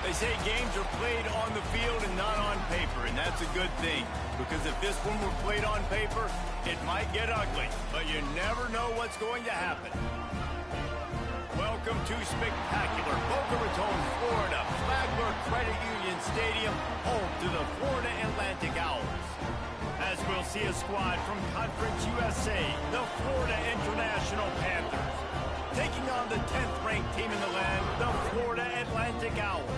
They say games are played on the field and not on paper, and that's a good thing. Because if this one were played on paper, it might get ugly. But you never know what's going to happen. Welcome to spectacular Boca Raton, Florida, Flagler Credit Union Stadium, home to the Florida Atlantic Owls. As we'll see a squad from Conference USA, the Florida International Panthers, taking on the 10th-ranked team in the land, the Florida Atlantic Owls.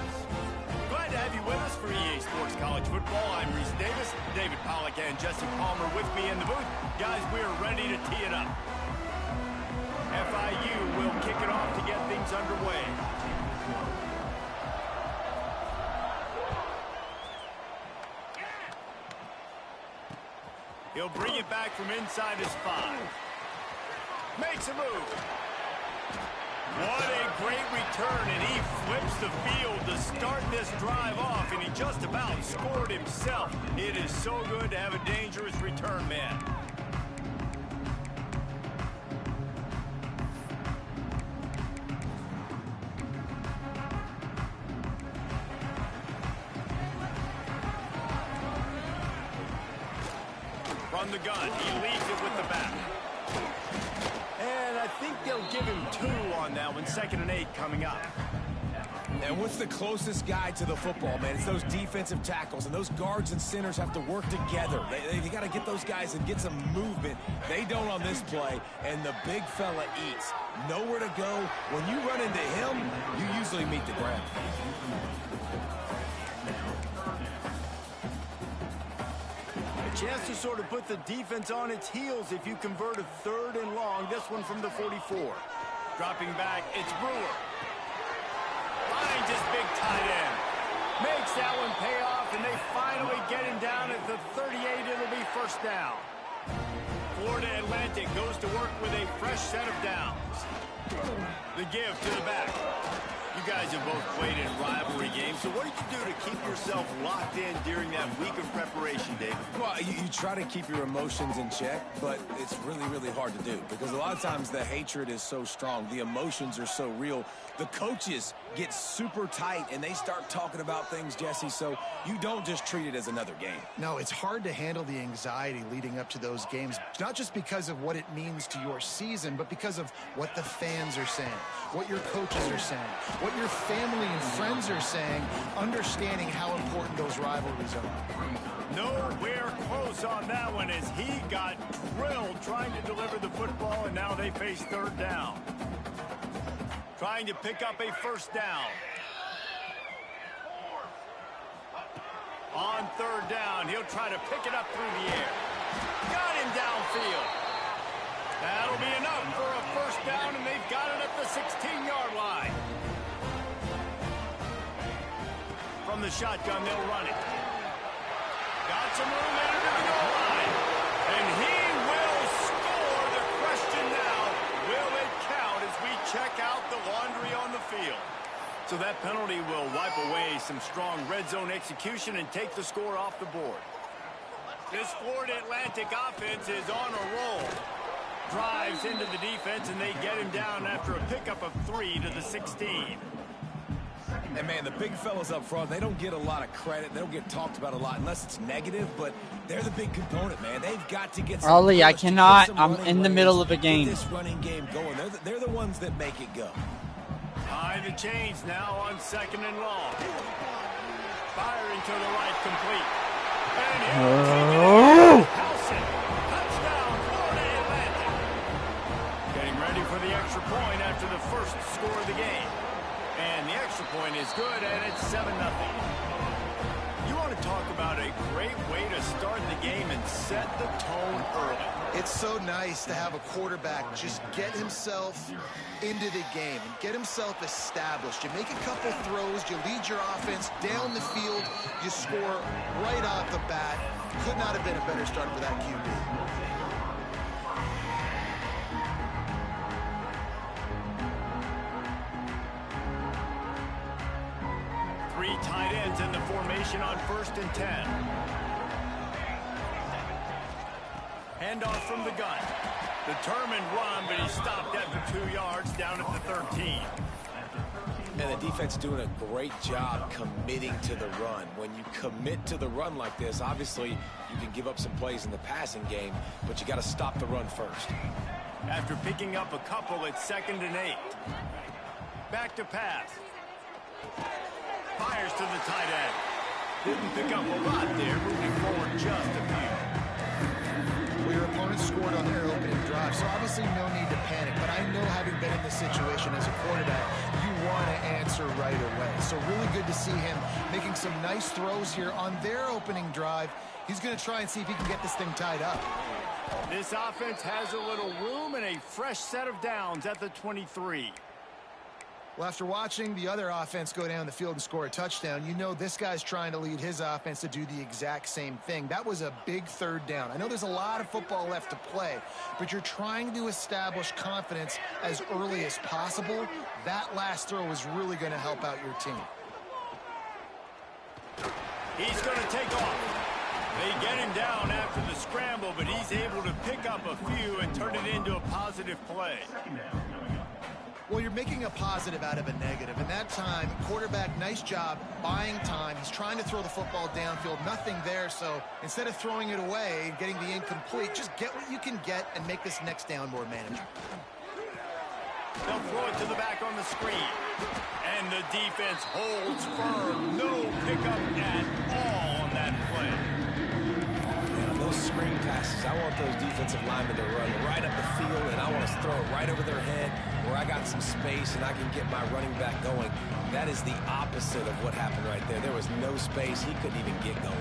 Glad to have you with us for EA Sports College Football. I'm Reese Davis, David Pollack and Jesse Palmer with me in the booth. Guys, we're ready to tee it up. FIU will kick it off to get things underway. He'll bring it back from inside his 5. Makes a move. What a great return, and he flips the field to start this drive off, and he just about scored himself. It is so good to have a dangerous return man. From the gun, he leads it with the back. And I think they'll give him 2 on that one. 2nd and 8 coming up. And what's the closest guy to the football, man? It's those defensive tackles, and those guards and centers have to work together. They got to get those guys and get some movement. They don't on this play, and the big fella eats. Nowhere to go. When you run into him, you usually meet the ground. Chance to sort of put the defense on its heels if you convert a 3rd and long. This one from the 44. Dropping back, it's Brewer. Finds his big tight end. Makes that one pay off, and they finally get him down at the 38. It'll be 1st down. Florida Atlantic goes to work with a fresh set of downs. The give to the back. You guys have both played in rivalry games, so what did you do to keep yourself locked in during that week of preparation, David? Well, you try to keep your emotions in check, but it's really, really hard to do because a lot of times the hatred is so strong. The emotions are so real. The coaches get super tight, and they start talking about things, Jesse, so you don't just treat it as another game. No, it's hard to handle the anxiety leading up to those games, not just because of what it means to your season, but because of what the fans are saying, what your coaches are saying, what your family and friends are saying, understanding how important those rivalries are. Nowhere close on that one as he got drilled trying to deliver the football, and now they face 3rd down. Trying to pick up a 1st down. On 3rd down, he'll try to pick it up through the air. Got him downfield. That'll be enough for a 1st down, and they've got it at the 16-yard line. From the shotgun, they'll run it. Got some room into the goal line. And he will score. The question now, will it count as we check out the laundry on the field? So that penalty will wipe away some strong red zone execution and take the score off the board. This Florida Atlantic offense is on a roll. Drives into the defense, and they get him down after a pickup of 3 to the 16. And, man, the big fellas up front, they don't get a lot of credit. They don't get talked about a lot unless it's negative, but they're the big component, man. They've got to get some... Ollie, I cannot. I'm in the middle of a game. Get this running game going. They're the ones that make it go. Behind the chains now on 2nd and long. Firing to the right, complete. And he'll take it. Howson. Touchdown, Florida Atlantic. Getting ready for the extra point after the 1st score of the game. And the extra point is good, and it's 7-0. You want to talk about a great way to start the game and set the tone early. It's so nice to have a quarterback just get himself into the game and get himself established. You make a couple throws, you lead your offense down the field, you score right off the bat. Could not have been a better start for that QB. Three tight ends in the formation on 1st and 10. Handoff from the gun. Determined run, but he stopped after 2 yards down at the 13. And the defense doing a great job committing to the run. When you commit to the run like this, obviously you can give up some plays in the passing game, but you got to stop the run first. After picking up a couple, it's 2nd and 8. Back to pass. Fires to the tight end. Didn't pick up a lot there, moving forward just a few. Well, your opponent scored on their opening drive, so obviously no need to panic. But I know, having been in this situation as a quarterback, you want to answer right away. So really good to see him making some nice throws here on their opening drive. He's going to try and see if he can get this thing tied up. This offense has a little room and a fresh set of downs at the 23. Well, after watching the other offense go down the field and score a touchdown, you know this guy's trying to lead his offense to do the exact same thing. That was a big 3rd down. I know there's a lot of football left to play, but you're trying to establish confidence as early as possible. That last throw is really going to help out your team. He's going to take off. They get him down after the scramble, but he's able to pick up a few and turn it into a positive play. Well, you're making a positive out of a negative. And that time, quarterback, nice job buying time. He's trying to throw the football downfield. Nothing there. So instead of throwing it away and getting the incomplete, just get what you can get and make this next down more manageable. They'll throw it to the back on the screen. And the defense holds firm. No pickup at all on that play. Those screen passes, I want those defensive linemen to run right up the field, and I want to throw it right over their head where I got some space and I can get my running back going. That is the opposite of what happened right there. There was no space. He couldn't even get going.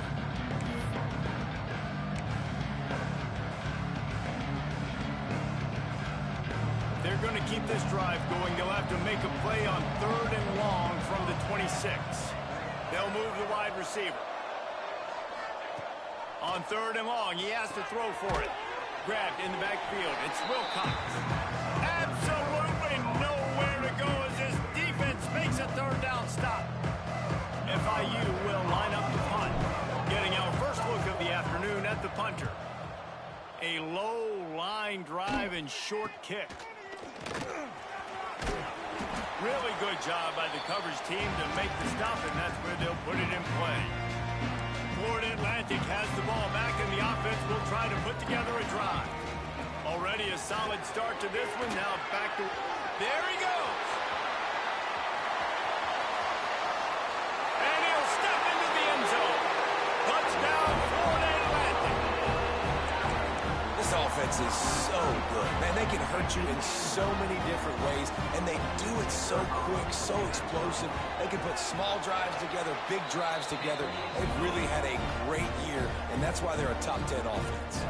They're going to keep this drive going. They'll have to make a play on 3rd and long from the 26. They'll move the wide receiver. On 3rd and long, he has to throw for it. Grabbed in the backfield. It's Wilcox. Absolutely nowhere to go as this defense makes a 3rd down stop. FIU will line up the punt. Getting our first look of the afternoon at the punter. A low line drive and short kick. Really good job by the coverage team to make the stop, and that's where they'll put it in play. Florida Atlantic has the ball back, and the offense will try to put together a drive. Already a solid start to this one. Now back to... There he goes! And he'll step into the end zone. Touchdown, Florida Atlantic. This offense is so good. Man, they can hurt you in so many different ways, and they do it so quick, so explosive. They can put small drives together, big drives together. They've really had a great year, and that's why they're a top 10 offense.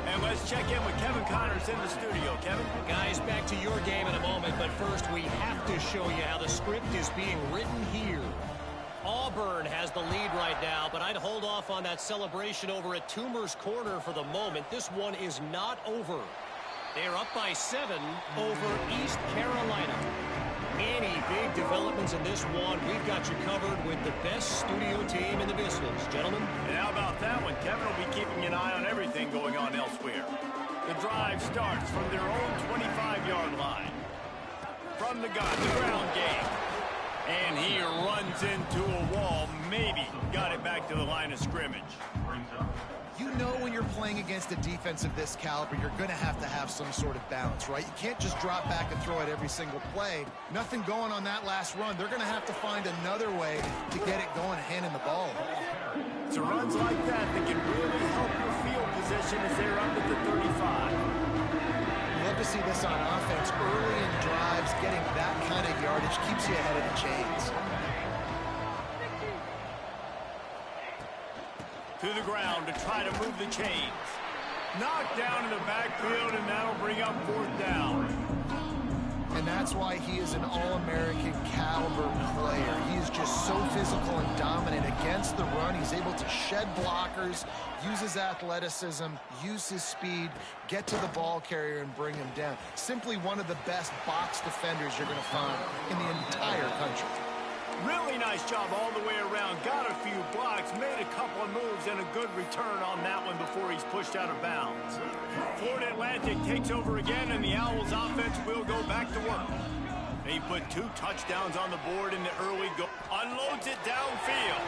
And let's check in with Kevin Connors in the studio. Kevin? Guys, back to your game in a moment, but first we have to show you how the script is being written here. Auburn has the lead right now, but I'd hold off on that celebration over at Toomer's Corner for the moment. This one is not over. They're up by 7 over East Carolina. Any big developments in this one, we've got you covered with the best studio team in the business. Gentlemen? And how about that one? Kevin will be keeping an eye on everything going on elsewhere. The drive starts from their own 25-yard line. From the gun, the ground game. And he runs into a wall. Maybe got it back to the line of scrimmage. You know when you're playing against a defense of this caliber, you're going to have some sort of balance, right? You can't just drop back and throw it every single play. Nothing going on that last run. They're going to have to find another way to get it going, handing the ball. It's runs like that can really help your field position as they're up at the 35. Love to see this on offense. Early in drives, getting that kind of yardage keeps you ahead of the chains. To the ground to try to move the chains. Knocked down in the backfield, and that'll bring up 4th down. And that's why he is an All-American caliber player. He is just so physical and dominant against the run. He's able to shed blockers, use his athleticism, use his speed, get to the ball carrier and bring him down. Simply one of the best box defenders you're going to find in the entire country. Really nice job all the way around. Got a few blocks, made a couple of moves, and a good return on that one before he's pushed out of bounds. Florida Atlantic takes over again, and the Owls offense will go back to work. He put 2 touchdowns on the board in the early go. Unloads it downfield.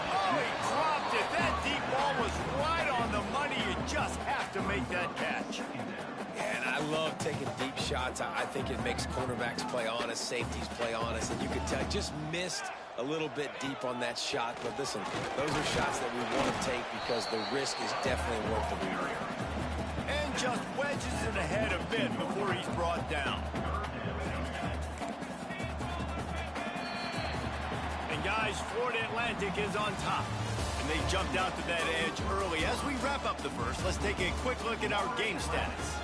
Oh, he dropped it. That deep ball was right on the money. You just have to make that catch. Yeah, and I love taking deep shots. I think it makes cornerbacks play honest, safeties play honest, and you could tell just missed a little bit deep on that shot. But listen, those are shots that we want to take because the risk is definitely worth the reward. And just wedges it ahead a bit before he's brought down. And guys, Florida Atlantic is on top. And they jumped out to that edge early. As we wrap up the first, let's take a quick look at our game status.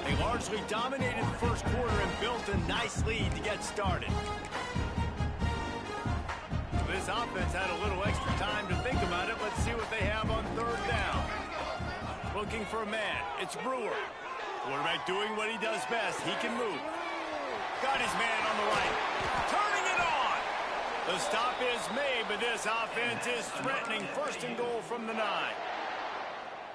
They largely dominated the first quarter and built a nice lead to get started. This offense had a little extra time to think about it. Let's see what they have on 3rd down. Looking for a man. It's Brewer. Quarterback doing what he does best. He can move. Got his man on the right. Turning it on. The stop is made, but this offense is threatening 1st and goal from the 9.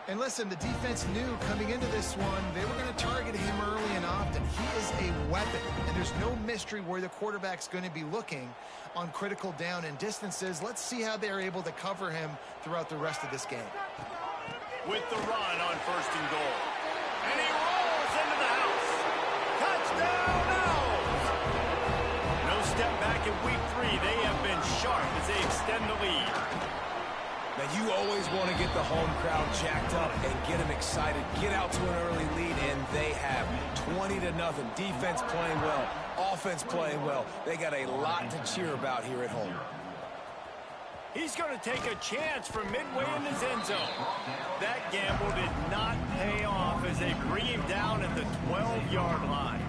And listen, the defense knew coming into this one, they were going to target him early and often. He is a weapon, and there's no mystery where the quarterback's going to be looking on critical down and distances. Let's see how they're able to cover him throughout the rest of this game. With the run on 1st and goal. And he rolls into the house. Touchdown, Owls! No step back in week 3. They have been sharp as they extend the lead. Now, you always want to get the home crowd jacked up and get them excited. Get out to an early lead, and they have 20-0. Defense playing well. Offense playing well. They got a lot to cheer about here at home. He's going to take a chance from midway in his end zone. That gamble did not pay off as they bring him down at the 12-yard line.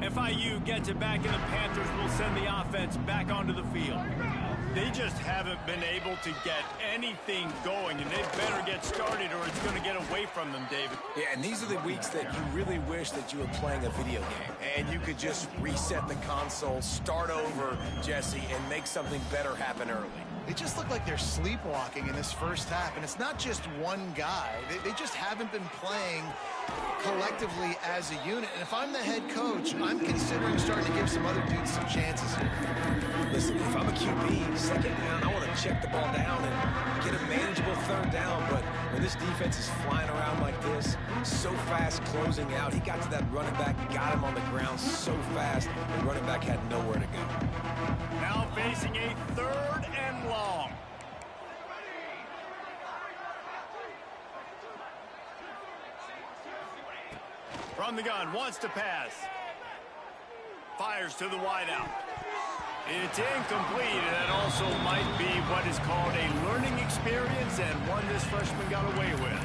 FIU gets it back, and the Panthers will send the offense back onto the field. They just haven't been able to get anything going, and they better get started or it's going to get away from them, David. Yeah, and these are the weeks that you really wish that you were playing a video game and you could just reset the console, start over, Jesse, and make something better happen early. They just look like they're sleepwalking in this first half, and it's not just one guy. They just haven't been playing collectively as a unit. And if I'm the head coach, I'm considering starting to give some other dudes some chances here. Listen, if I'm a QB, 2nd down, I want to check the ball down and get a manageable 3rd down. But when this defense is flying around like this, so fast closing out, he got to that running back, got him on the ground so fast, the running back had nowhere to go. Now facing a 3rd and long. From the gun, wants to pass. Fires to the wideout. It's incomplete, and that also might be what is called a learning experience and one this freshman got away with.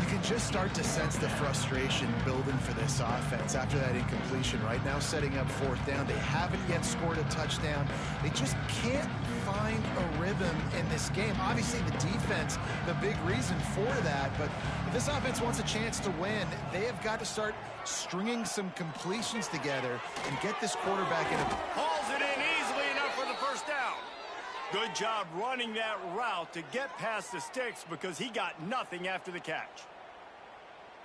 You can just start to sense the frustration building for this offense after that incompletion. Right now setting up 4th down. They haven't yet scored a touchdown. They just can't find a rhythm in this game. Obviously the defense, the big reason for that, but if this offense wants a chance to win, they have got to start stringing some completions together and get this quarterback in a... Hauls it in easily enough for the 1st down. Good job running that route to get past the sticks because he got nothing after the catch.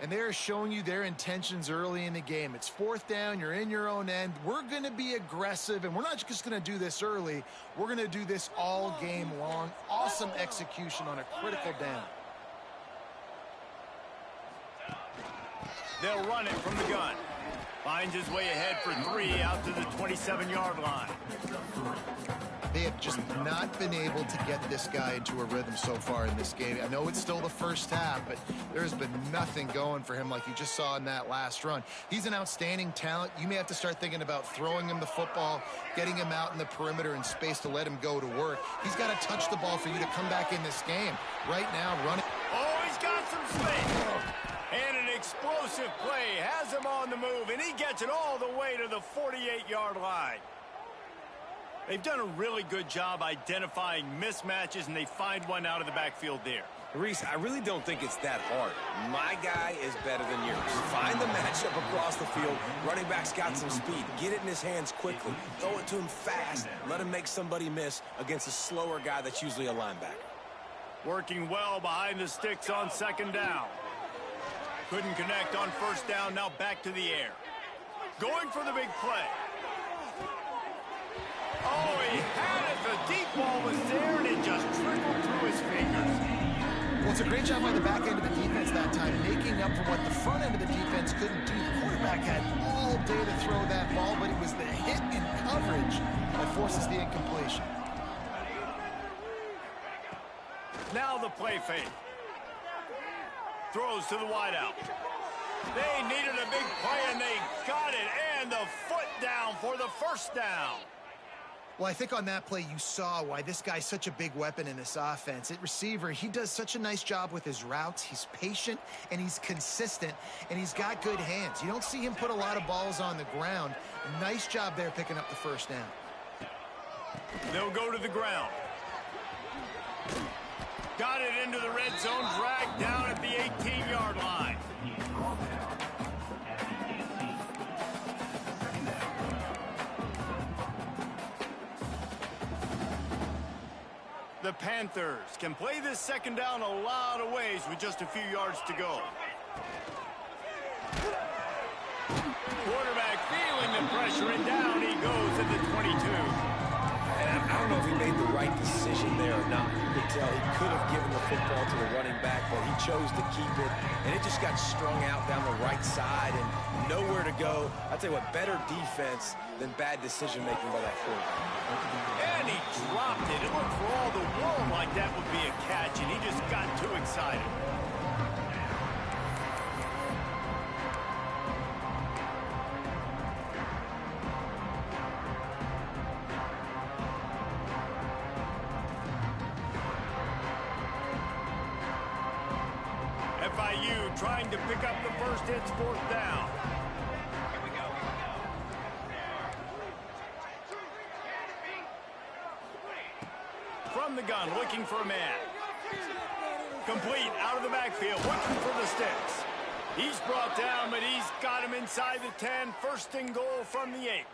And they're showing you their intentions early in the game. It's 4th down. You're in your own end. We're going to be aggressive, and we're not just going to do this early. We're going to do this all game long. Awesome execution on a critical down. They'll run it from the gun. Finds his way ahead for 3 out to the 27-yard line. They have just not been able to get this guy into a rhythm so far in this game. I know it's still the first half, but there's been nothing going for him like you just saw in that last run. He's an outstanding talent. You may have to start thinking about throwing him the football, getting him out in the perimeter in space to let him go to work. He's got to touch the ball for you to come back in this game. Right now, running. Oh, he's got some space. And an explosive play has him on the move, and he gets it all the way to the 48-yard line. They've done a really good job identifying mismatches, and they find one out of the backfield there. Reese, I really don't think it's that hard. My guy is better than yours. Find the matchup across the field. Running back's got some speed. Get it in his hands quickly. Throw it to him fast. Let him make somebody miss against a slower guy that's usually a linebacker. Working well behind the sticks on 2nd down. Couldn't connect on first down, now back to the air. Going for the big play. Oh, he had it. The deep ball was there, and it just trickled through his fingers. Well, it's a great job by the back end of the defense that time, making up for what the front end of the defense couldn't do. The quarterback had all day to throw that ball, but it was the hit in coverage that forces the incompletion. Now the play fake. Throws to the wideout. They needed a big play, and they got it. And the foot down for the first down. Well, I think on that play you saw why this guy's such a big weapon in this offense. At receiver, he does such a nice job with his routes. He's patient, and he's consistent, and he's got good hands. You don't see him put a lot of balls on the ground. Nice job there picking up the first down. They'll go to the ground. Got it into the red zone, dragged down at the 18-yard line. The Panthers can play this second down a lot of ways with just a few yards to go. Quarterback feeling the pressure, and down he goes at the 22. And I don't know if he made the right decision there or not. You could tell he could have given the football to the running back, but he chose to keep it, and it just got strung out down the right side and nowhere to go. I'll tell you what, better defense than bad decision-making by that quarterback. And he dropped it. It looked for all the world like that would be a catch, and he just got too excited. FIU trying to pick up the first. It's fourth down. From the gun, looking for a man. Complete, out of the backfield, looking for the sticks. He's brought down, but he's got him inside the 10. First and goal from the 8.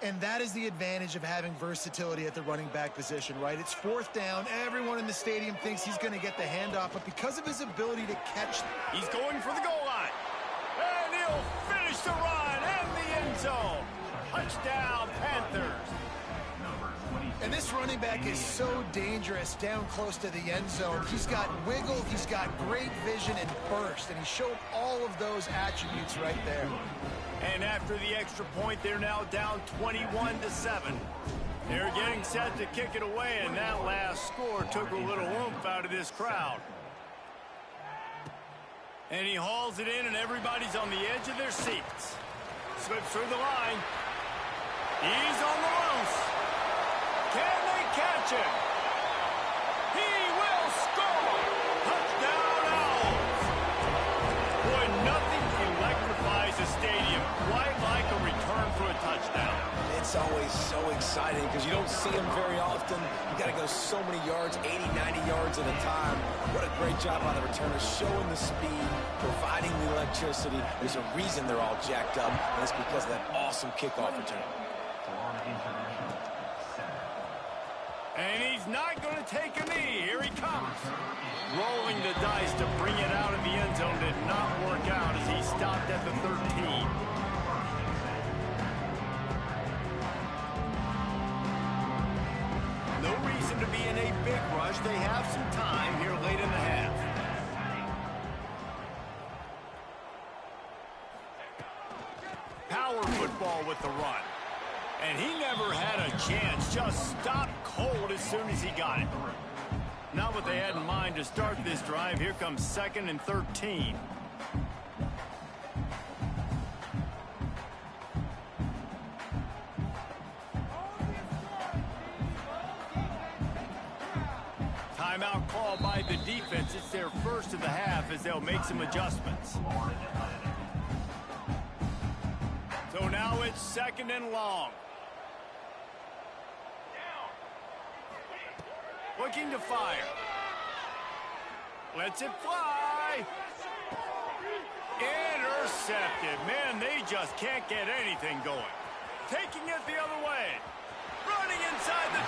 And that is the advantage of having versatility at the running back position, right? It's fourth down. Everyone in the stadium thinks he's going to get the handoff, but because of his ability to catch, he's going for the goal line. And he'll finish the run and the end zone. Touchdown, Panthers. And this running back is so dangerous down close to the end zone. He's got wiggle, he's got great vision and burst, and he showed all of those attributes right there. And after the extra point, they're now down 21-7. They're getting set to kick it away, and that last score took a little oomph out of this crowd. And he hauls it in, and everybody's on the edge of their seats. Slips through the line. He's on the loose. Can they catch him? He will score! Touchdown, Owls! Boy, nothing electrifies a stadium quite like a return for a touchdown. It's always so exciting because you don't see them very often. You got to go so many yards, 80, 90 yards at a time. What a great job by the returners, showing the speed, providing the electricity. There's a reason they're all jacked up, and it's because of that awesome kickoff return. And he's not going to take a knee. Here he comes. Rolling the dice to bring it out of the end zone did not work out as he stopped at the 13. No reason to be in a big rush. They have some time here late in the half. Power football with the run. And he never had a chance. Just stopped cold as soon as he got it. Not what they had in mind to start this drive. Here comes 2nd and 13. Timeout called by the defense. It's their first of the half as they'll make some adjustments. So now it's 2nd and long. Looking to fire. Lets it fly. Intercepted. Man, they just can't get anything going. Taking it the other way. Running inside the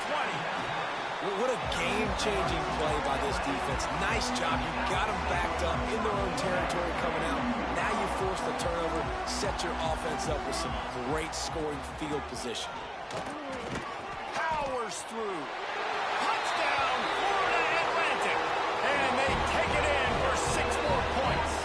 20. What a game-changing play by this defense. Nice job. You got them backed up in their own territory coming out. Now you force the turnover, set your offense up with some great scoring field position. Powers through. Touchdown, Florida Atlantic. And they take it in for 6 more points.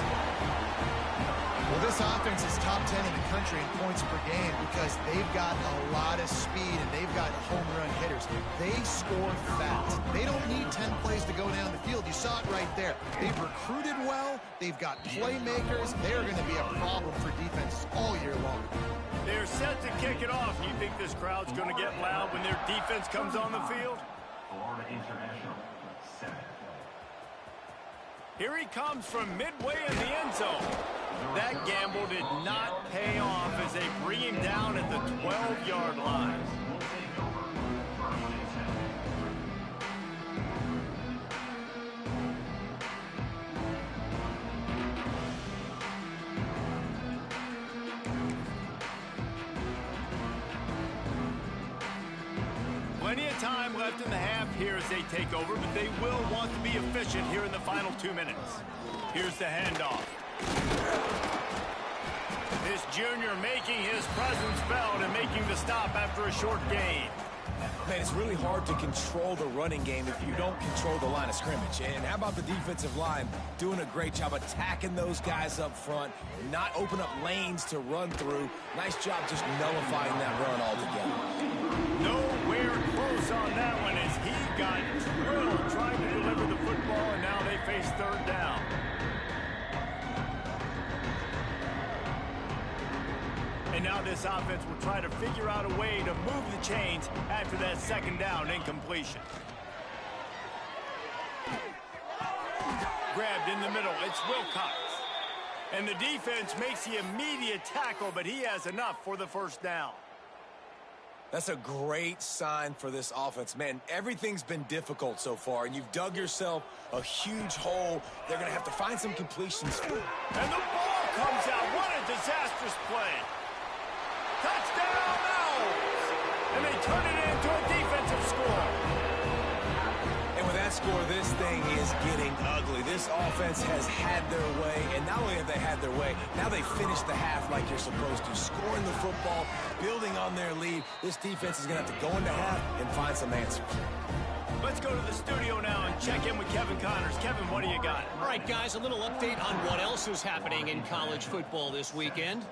Well, this offense is top 10 in the country in points per game because they've got a lot of speed and they've got home run hitters. They score fast. They don't need 10 plays to go down the field. You saw it right there. They've recruited well. They've got playmakers. They're going to be a problem for defenses all year long. They're set to kick it off. You think this crowd's going to get loud when their defense comes on the field? Here he comes from midway in the end zone. That gamble did not pay off as they bring him down at the 12-yard line. Plenty of time left in the half here as they take over, but they will want to be efficient here in the final 2 minutes. Here's the handoff. This junior making his presence felt and making the stop after a short gain. Man, it's really hard to control the running game if you don't control the line of scrimmage. And how about the defensive line doing a great job attacking those guys up front, not open up lanes to run through. Nice job just nullifying that run altogether. Nowhere close on that one as he got drilled trying to deliver the football, and now they face 3rd down. And now this offense will try to figure out a way to move the chains after that 2nd down incompletion. Grabbed in the middle, it's Wilcox. And the defense makes the immediate tackle, but he has enough for the 1st down. That's a great sign for this offense. Man, everything's been difficult so far, and you've dug yourself a huge hole. They're going to have to find some completions. And the ball comes out. What a disastrous play. Touchdown, Owls! And they turn it into a defensive score. And with that score, this thing is getting ugly. This offense has had their way, and not only have they had their way, now they finish the half like you're supposed to, scoring the football, building on their lead. This defense is going to have to go into half and find some answers. Let's go to the studio now and check in with Kevin Connors. Kevin, what do you got? All right, guys, a little update on what else is happening in college football this weekend.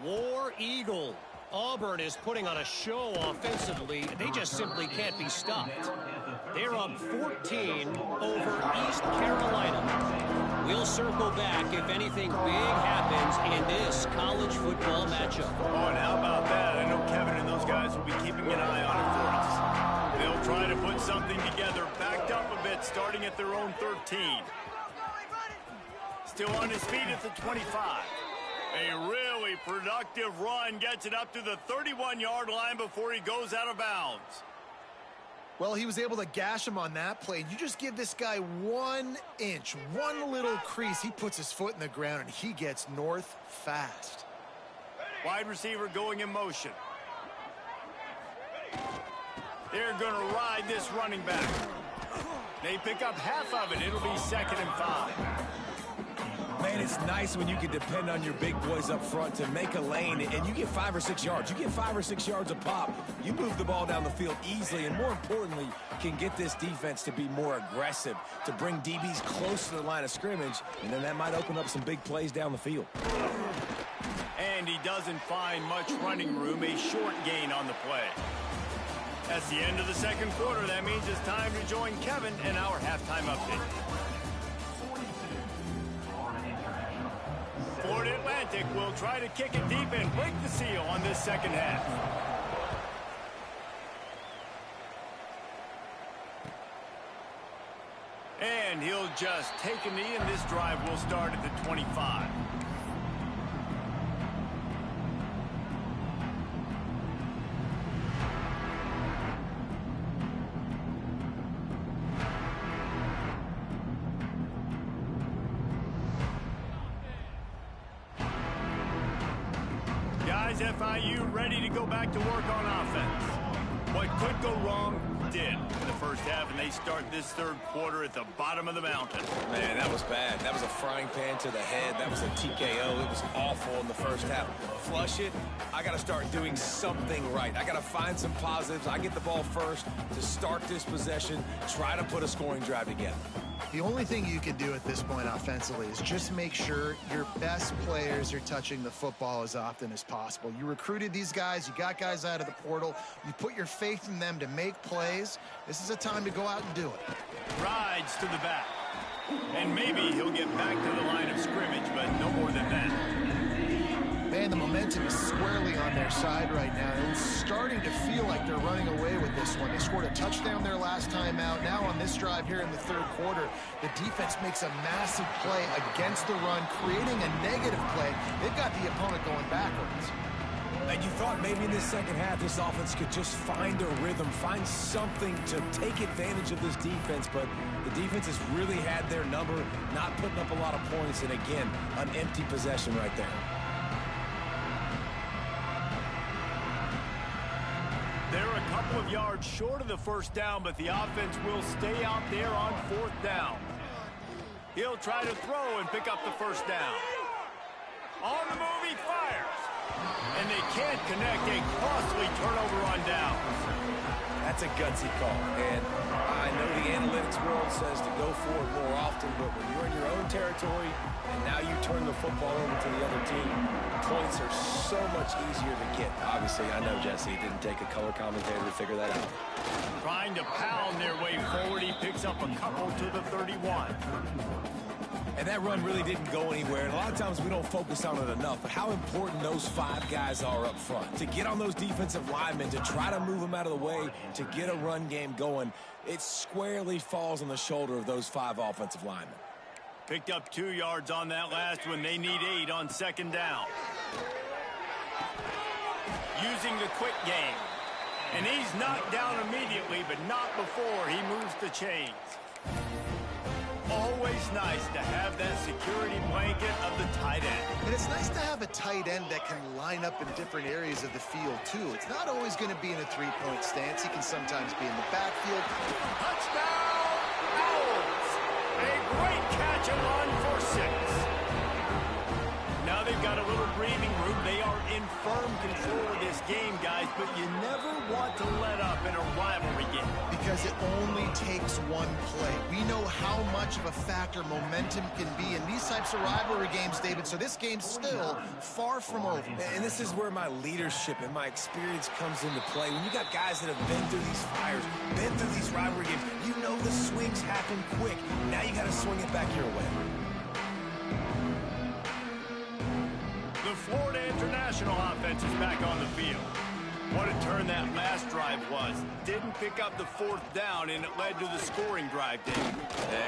War Eagle. Auburn is putting on a show offensively. They just simply can't be stopped. They're up 14 over East Carolina. We'll circle back if anything big happens in this college football matchup. Oh, and how about that? I know Kevin and those guys will be keeping an eye on it for us. They'll try to put something together, backed up a bit, starting at their own 13. Still on his feet at the 25. A really productive run gets it up to the 31-yard line before he goes out of bounds. Well, he was able to gash him on that play. You just give this guy 1 inch, one little crease. He puts his foot in the ground, and he gets north fast. Wide receiver going in motion. They're going to ride this running back. They pick up half of it. It'll be 2nd and 5. Man, it's nice when you can depend on your big boys up front to make a lane, and you get 5 or 6 yards. You get 5 or 6 yards a pop. You move the ball down the field easily, and more importantly, can get this defense to be more aggressive, to bring DBs close to the line of scrimmage, and then that might open up some big plays down the field. And he doesn't find much running room, a short gain on the play. That's the end of the 2nd quarter. That means it's time to join Kevin in our halftime update. Florida Atlantic will try to kick it deep and break the seal on this 2nd half. And he'll just take a knee, and this drive will start at the 25. Guys, FIU ready to go back to work on offense. What could go wrong did in the first half, and they start this third quarter at the bottom of the mountain. Man, that was bad. That was a frying pan to the head. That was a TKO. It was awful in the first half. Flush it. I got to start doing something right. I got to find some positives. I get the ball first to start this possession, try to put a scoring drive together. The only thing you can do at this point offensively is just make sure your best players are touching the football as often as possible. You recruited these guys. You got guys out of the portal. You put your faith in them to make plays. This is a time to go out and do it. Rides to the back. And maybe he'll get back to the line of scrimmage, but no more than that. Man, the momentum is squarely on their side right now. It's starting to feel like they're running away with this one. They scored a touchdown their last time out. Now on this drive here in the third quarter, the defense makes a massive play against the run, creating a negative play. They've got the opponent going backwards. And you thought maybe in this second half this offense could just find a rhythm, find something to take advantage of this defense, but the defense has really had their number, not putting up a lot of points, and again, an empty possession right there. They're a couple of yards short of the first down, but the offense will stay out there on fourth down. He'll try to throw and pick up the first down. On the move, he fires. And they can't connect. A costly turnover on down. That's a gutsy call. And I know the analytics world says to go for it more often, but when you're in your own territory and now you turn the football over to the other team, points are so much easier to get. Obviously, I know, Jesse, it didn't take a color commentator to figure that out. Trying to pound their way forward, he picks up a couple to the 31. And that run really didn't go anywhere. And a lot of times we don't focus on it enough, but how important those five guys are up front. To get on those defensive linemen, to try to move them out of the way, to get a run game going, it squarely falls on the shoulder of those five offensive linemen. Picked up 2 yards on that last one. They need 8 on second down. Using the quick game. And he's knocked down immediately, but not before he moves the chains. Always nice to have that security blanket of the tight end. And it's nice to have a tight end that can line up in different areas of the field, too. It's not always going to be in a three-point stance. He can sometimes be in the backfield. Touchdown, Owls! A great catch and run for 6. Now they've got a little breathing room. They are in firm control of this game, guys, but you never want to let up in a rivalry game. Because it only takes one play. We know how much of a factor momentum can be in these types of rivalry games, David, so this game's still far from over. And this is where my leadership and my experience comes into play. When you got guys that have been through these fires, been through these rivalry games, you know the swings happen quick. Now you got to swing it back your way. The Florida International offense is back on the field. What a turn that last drive was. Didn't pick up the fourth down, and it led to the scoring drive, David.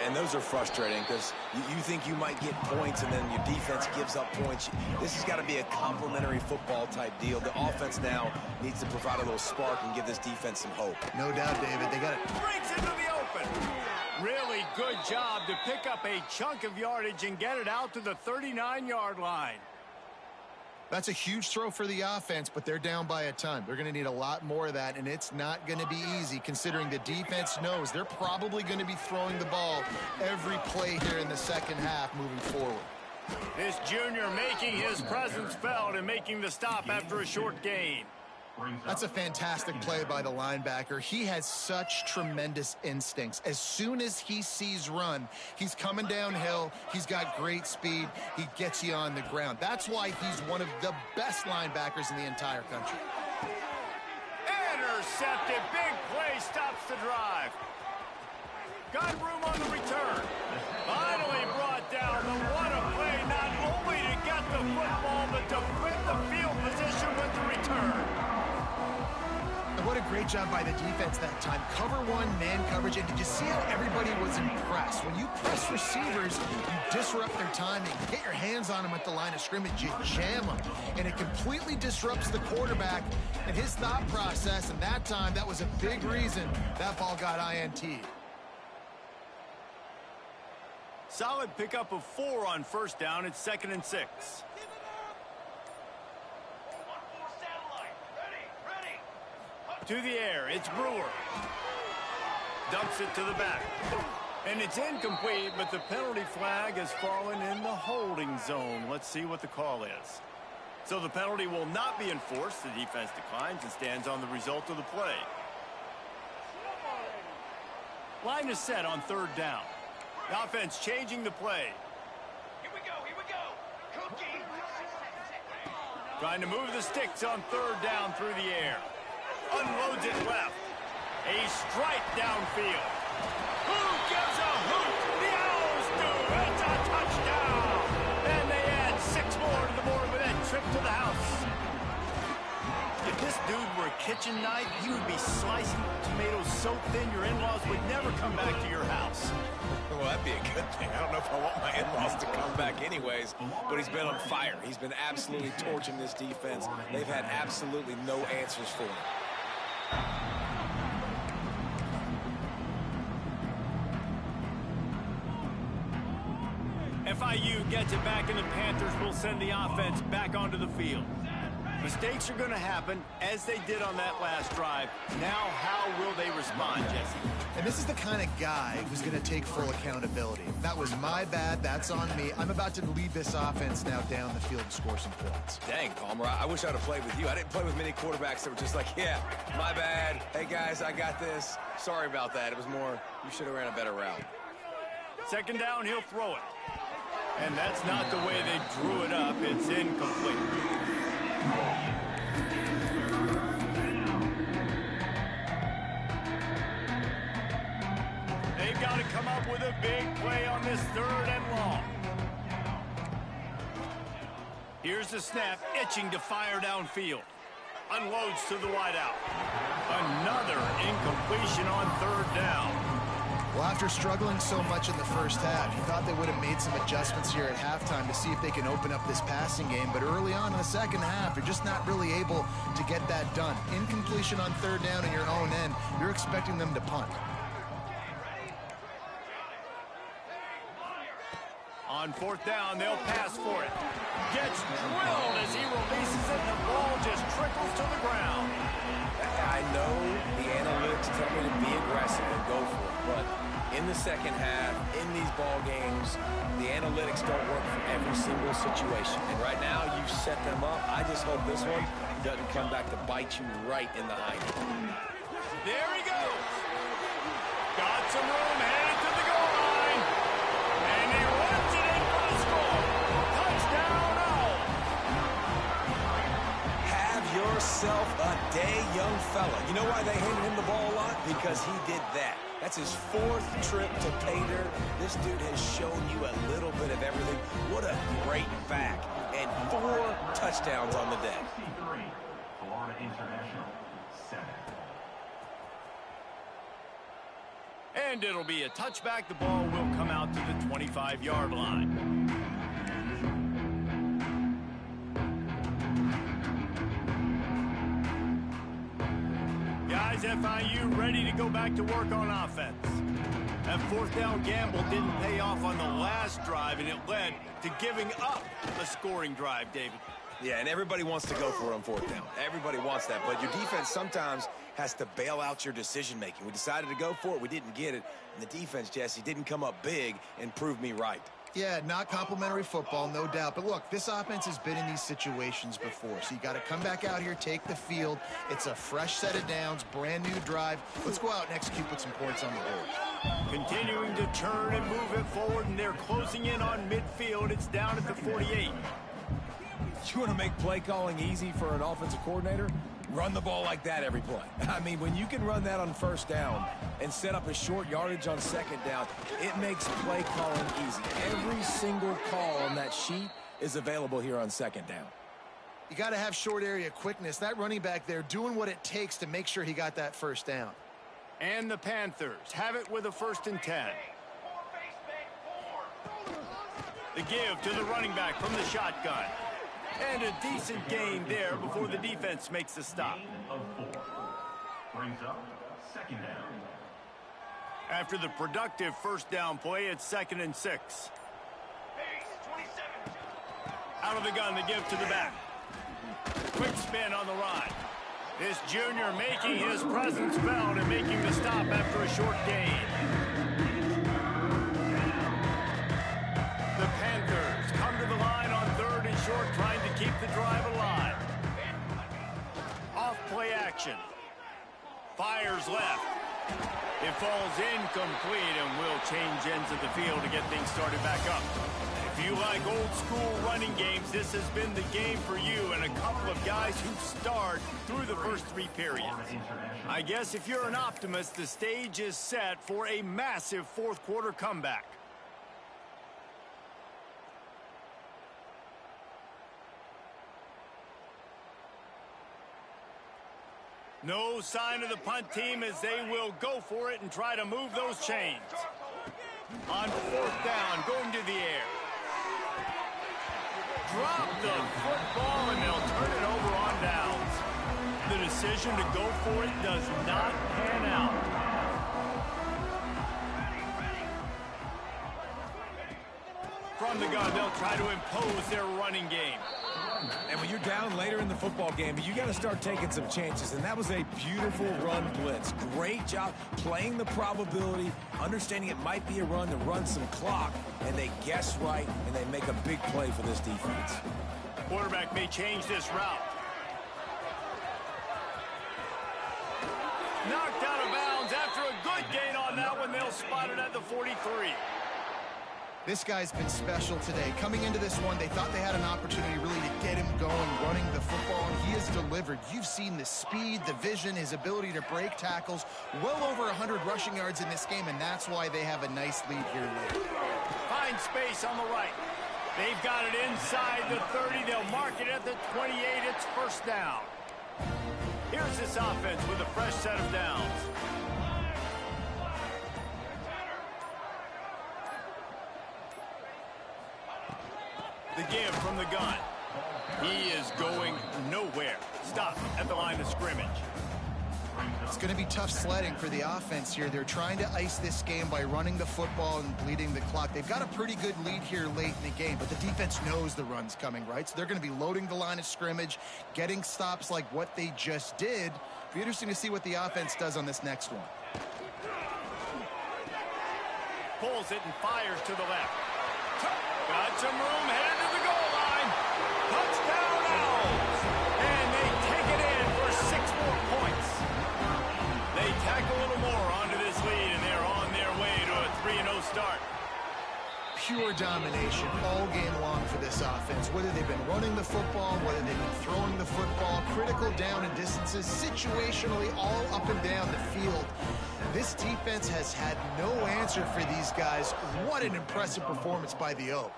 And those are frustrating because you think you might get points, and then your defense gives up points. This has got to be a complementary football type deal. The offense now needs to provide a little spark and give this defense some hope. No doubt, David. They got it. Breaks into the open. Really good job to pick up a chunk of yardage and get it out to the 39-yard line. That's a huge throw for the offense, but they're down by a ton. They're going to need a lot more of that, and it's not going to be easy considering the defense knows they're probably going to be throwing the ball every play here in the second half moving forward. This junior making his presence felt and making the stop after a short gain. That's a fantastic play by the linebacker. He has such tremendous instincts. As soon as he sees run, he's coming downhill. He's got great speed. He gets you on the ground. That's why he's one of the best linebackers in the entire country. Intercepted. Big play stops the drive. Got room on the return. Finally brought down. What a play, not only to get the football, but to flip the field position with the return. What a great job by the defense that time. Cover one, man coverage, and did you see how everybody was impressed? When you press receivers, you disrupt their timing. Get your hands on them at the line of scrimmage. You jam them, and it completely disrupts the quarterback and his thought process, and that time, that was a big reason that ball got INT'd. Solid pickup of 4 on first down. It's 2nd and 6. To the air, it's Brewer. dumps it to the back. And it's incomplete, but the penalty flag has fallen in the holding zone. Let's see what the call is. So the penalty will not be enforced. The defense declines and stands on the result of the play. Line is set on third down. The offense changing the play. Here we go. Cookie. Trying to move the sticks on third down through the air. Unloads it left. A strike downfield. Who gives a hoot? The Owls do. It's a touchdown. And they add 6 more to the board with that trip to the house. If this dude were a kitchen knife, he would be slicing tomatoes so thin your in-laws would never come back to your house. Well, that'd be a good thing. I don't know if I want my in-laws to come back anyways, but he's been on fire. He's been absolutely torching this defense. They've had absolutely no answers for him. FIU gets it back, and the Panthers will send the offense back onto the field. Mistakes are going to happen, as they did on that last drive. Now, how will they respond, Jesse? And this is the kind of guy who's going to take full accountability. That was my bad. That's on me. I'm about to lead this offense now down the field and score some points. Dang, Palmer, I wish I'd have played with you. I didn't play with many quarterbacks that were just like, yeah, my bad. Hey, guys, I got this. Sorry about that. It was more, you should have ran a better route. Second down, he'll throw it. And that's not the way they drew it up. It's incomplete. They've got to come up with a big play on this third and long. Here's the snap, itching to fire downfield. Unloads to the wideout. Another incompletion on third down. Well, after struggling so much in the first half, you thought they would have made some adjustments here at halftime to see if they can open up this passing game. But early on in the second half, you're just not really able to get that done. Incompletion on third down in your own end, you're expecting them to punt. On fourth down, they'll pass for it. Gets drilled as he releases it, and the ball just trickles to the ground. I know the analytics tell me to be aggressive and go for it, but in the second half, in these ball games, the analytics don't work for every single situation. And right now, you've set them up. I just hope this one doesn't come back to bite you right in the hind. There he goes. Got some room, headed to the goal line. And he runs it in for the score. Touchdown, Owls. Have yourself a day, young fella. You know why they handed him the ball a lot? Because he did that. That's his 4th trip to pay dirt. This dude has shown you a little bit of everything. What a great back. And 4 touchdowns on the day. Florida International, 7. And it'll be a touchback. The ball will come out to the 25-yard line. Guys, FIU ready to go back to work on offense. That fourth down gamble didn't pay off on the last drive, and it led to giving up a scoring drive, David. Yeah, and everybody wants to go for it on fourth down. Everybody wants that, but your defense sometimes has to bail out your decision-making. We decided to go for it. We didn't get it. And the defense, Jesse, didn't come up big and prove me right. Yeah, not complimentary football, no doubt. But look, this offense has been in these situations before. So you got to come back out here, take the field. It's a fresh set of downs, brand new drive. Let's go out and execute with some points on the board. Continuing to turn and move it forward, and they're closing in on midfield. It's down at the 48. You want to make play calling easy for an offensive coordinator? Run the ball like that every play. I mean, when you can run that on first down and set up a short yardage on second down, it makes play calling easy. Every single call on that sheet is available here on second down. You got to have short area quickness. That running back there doing what it takes to make sure he got that first down. And the Panthers have it with a 1st and 10. The give to the running back from the shotgun. And a decent gain there before the defense makes the stop. Brings up second down. After the productive first down play, it's 2nd and 6. Out of the gun, the give to the back. Quick spin on the run. This junior making his presence felt and making the stop after a short gain. The Panthers come to the line on 3rd and short, trying to keep the drive alive. Off play action. Fires left. It falls incomplete and will change ends of the field to get things started back up. If you like old school running games, this has been the game for you and a couple of guys who starred through the first 3 periods. I guess if you're an optimist, the stage is set for a massive 4th quarter comeback. No sign of the punt team as they will go for it and try to move those chains. On 4th down, going to the air. Drop the football and they'll turn it over on downs. The decision to go for it does not pan out. From the gun, they'll try to impose their running game. And when you're down later in the football game, you got to start taking some chances. And that was a beautiful run blitz. Great job playing the probability, understanding it might be a run to run some clock. And they guess right, and they make a big play for this defense. Quarterback may change this route. Knocked out of bounds after a good gain on that one. They'll spot it at the 43. This guy's been special today. Coming into this one, they thought they had an opportunity really to get him going, running the football, and he has delivered. You've seen the speed, the vision, his ability to break tackles. Well over 100 rushing yards in this game, and that's why they have a nice lead here late. Find space on the right. They've got it inside the 30. They'll mark it at the 28. It's 1st down. Here's this offense with a fresh set of downs. The give from the gun. He is going nowhere. Stop at the line of scrimmage. It's going to be tough sledding for the offense here. They're trying to ice this game by running the football and bleeding the clock. They've got a pretty good lead here late in the game, but the defense knows the run's coming, right? So they're going to be loading the line of scrimmage, getting stops like what they just did. It'll be interesting to see what the offense does on this next one. Pulls it and fires to the left. Got some room, headed to the goal line. Touchdown Owls. And they take it in for 6 more points. They tack a little more onto this lead, and they're on their way to a 3-0 start. Pure domination all game long for this offense. Whether they've been running the football, whether they've been throwing the football, critical down and distances, situationally all up and down the field. This defense has had no answer for these guys. What an impressive performance by the O.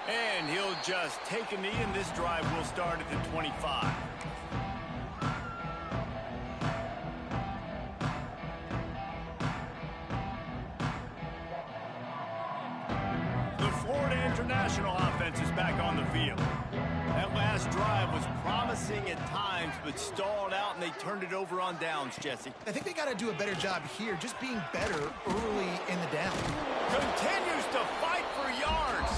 And he'll just take a knee, and this drive will start at the 25. The Florida International offense is back on the field. That last drive was promising at times, but stalled out, and they turned it over on downs, Jesse. I think they got to do a better job here, just being better early in the down. Continues to fight for yards.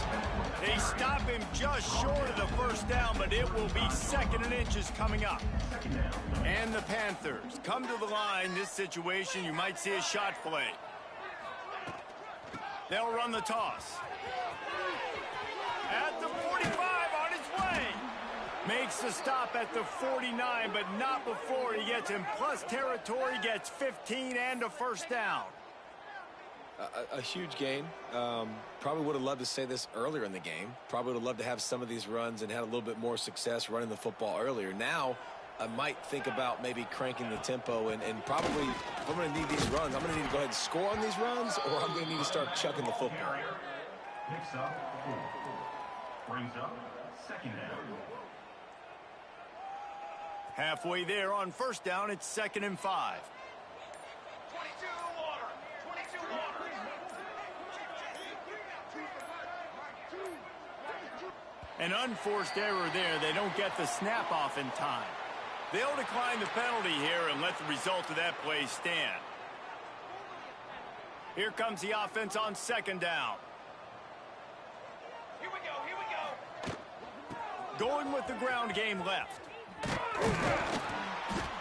They stop him just short of the 1st down, but it will be 2nd and inches coming up. And the Panthers come to the line. This situation, you might see a shot play. They'll run the toss. At the 45, on his way. Makes the stop at the 49, but not before he gets in plus territory, gets 15 and a 1st down. A huge gain. Probably would have loved to say this earlier in the game. Probably would have loved to have some of these runs and had a little bit more success running the football earlier. Now, I might think about maybe cranking the tempo and probably, if I'm going to need these runs, I'm going to need to go ahead and score on these runs, or I'm going to need to start chucking the football. Picks up 4. Brings up 2nd down. Halfway there on 1st down, it's 2nd and 5. 22 water. 22 water. An unforced error there. They don't get the snap off in time. They'll decline the penalty here and let the result of that play stand. Here comes the offense on 2nd down. Here we go. Here we go. Going with the ground game left.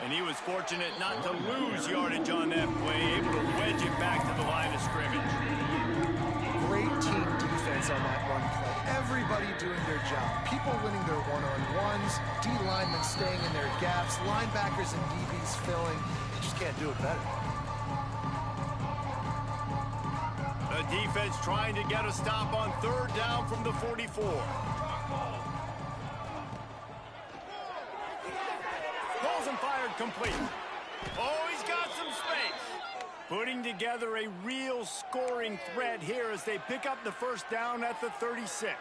And he was fortunate not to lose yardage on that play, able to wedge it back to the line of scrimmage. Great team defense on that one play. Everybody doing their job. People winning their one-on-ones, D linemen staying in their gaps, linebackers and DBs filling. You just can't do it better. The defense trying to get a stop on third down from the 44. Balls and fired complete. Oh, he's got some space. Putting together a real scoring threat here as they pick up the first down at the 36.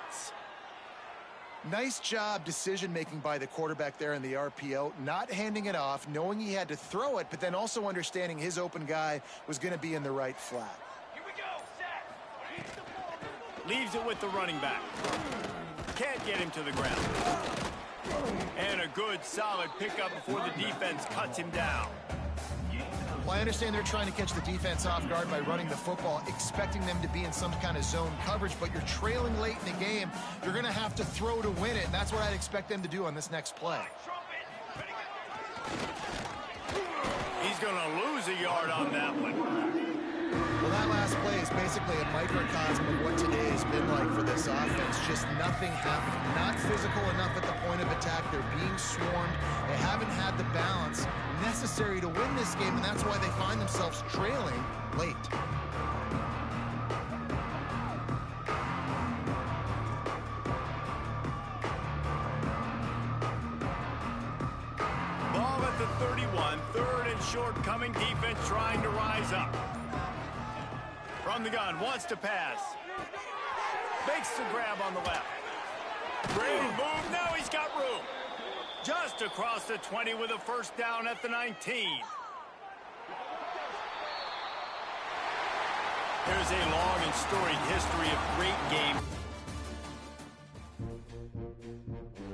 Nice job decision-making by the quarterback there in the RPO, not handing it off, knowing he had to throw it, but then also understanding his open guy was going to be in the right flat. Leaves it with the running back. Can't get him to the ground. And a good, solid pickup before the defense cuts him down. Well, I understand they're trying to catch the defense off guard by running the football, expecting them to be in some kind of zone coverage, but you're trailing late in the game. You're going to have to throw to win it, and that's what I'd expect them to do on this next play. He's going to lose a yard on that one. Well, that last play is basically a microcosm of what today has been like for this offense. Just nothing happening. Not physical enough at the point of attack. They're being swarmed. They haven't had the balance necessary to win this game, and that's why they find themselves trailing late. Ball at the 31. Third and short coming. Defense trying to rise up. From the gun, wants to pass. Makes the grab on the left. Great move, now he's got room. Just across the 20 with a first down at the 19. There's a long and storied history of great games.